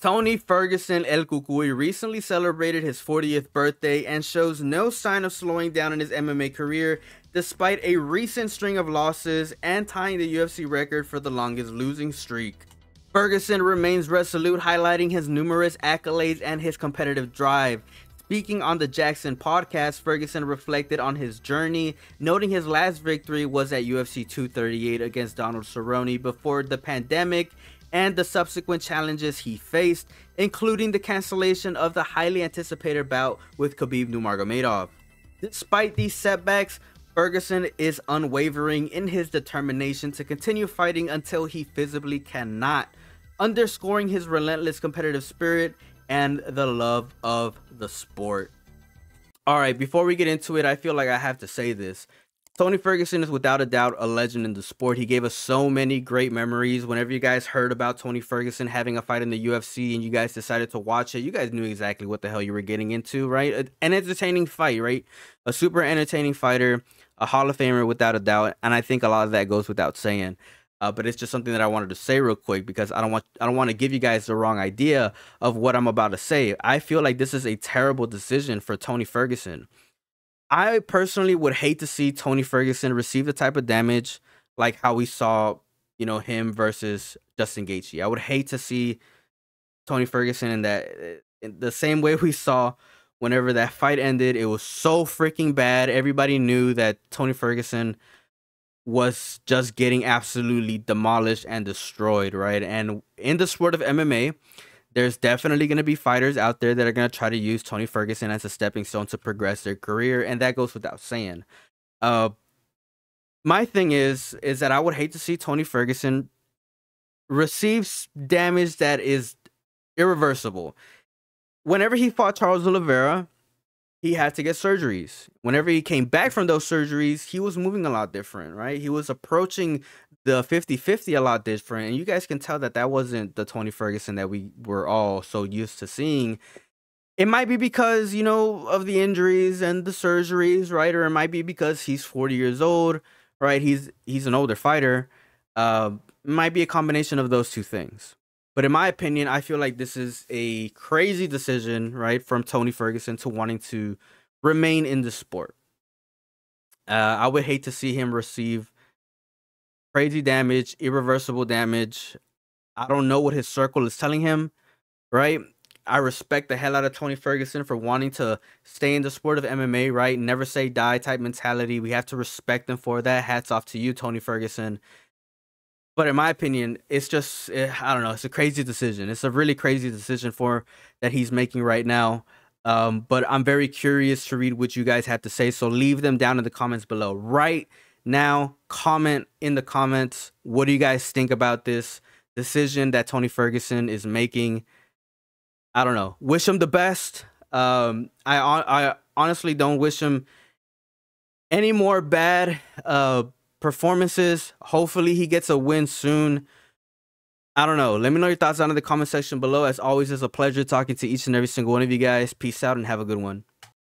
Tony Ferguson El Cucuy recently celebrated his 40th birthday and shows no sign of slowing down in his MMA career despite a recent string of losses and tying the UFC record for the longest losing streak. Ferguson remains resolute, highlighting his numerous accolades and his competitive drive. Speaking on the Jackson podcast, Ferguson reflected on his journey, noting his last victory was at UFC 238 against Donald Cerrone before the pandemic and the subsequent challenges he faced, including the cancellation of the highly anticipated bout with Khabib Nurmagomedov. Despite these setbacks, Ferguson is unwavering in his determination to continue fighting until he physically cannot, underscoring his relentless competitive spirit and the love of the sport. All right, before we get into it, I feel like I have to say this. Tony Ferguson is without a doubt a legend in the sport. He gave us so many great memories. Whenever you guys heard about Tony Ferguson having a fight in the UFC and you guys decided to watch it, you guys knew exactly what the hell you were getting into, right? An entertaining fight, right? A super entertaining fighter, a Hall of Famer without a doubt. And I think a lot of that goes without saying. But it's just something that I wanted to say real quick because I don't want to give you guys the wrong idea of what I'm about to say. I feel like this is a terrible decision for Tony Ferguson. I personally would hate to see Tony Ferguson receive the type of damage like how we saw, him versus Justin Gaethje. I would hate to see Tony Ferguson in the same way we saw whenever that fight ended. It was so freaking bad. Everybody knew that Tony Ferguson was just getting absolutely demolished and destroyed, right? And in the sport of MMA, there's definitely going to be fighters out there that are going to try to use Tony Ferguson as a stepping stone to progress their career, and that goes without saying. My thing is that I would hate to see Tony Ferguson receive damage that is irreversible. Whenever he fought Charles Oliveira, he had to get surgeries. Whenever he came back from those surgeries, he was moving a lot different, right? He was approaching the 50-50 a lot different. And you guys can tell that that wasn't the Tony Ferguson that we were all so used to seeing. It might be because, of the injuries and the surgeries, right? Or it might be because he's 40 years old, right? He's an older fighter. It might be a combination of those two things. But in my opinion, I feel like this is a crazy decision, right, from Tony Ferguson to wanting to remain in the sport. I would hate to see him receive crazy damage, irreversible damage. I don't know what his circle is telling him, right? I respect the hell out of Tony Ferguson for wanting to stay in the sport of MMA, right? Never say die type mentality. We have to respect him for that. Hats off to you, Tony Ferguson. But in my opinion, it's just, I don't know, it's a crazy decision. It's a really crazy decision that he's making right now. But I'm very curious to read what you guys have to say. So leave them down in the comments below. Right now, comment in the comments. What do you guys think about this decision that Tony Ferguson is making? I don't know. Wish him the best. I honestly don't wish him any more bad performances. Hopefully he gets a win soon. I don't know. Let me know your thoughts down in the comment section below. As always, it's a pleasure talking to each and every single one of you guys. Peace out and have a good one.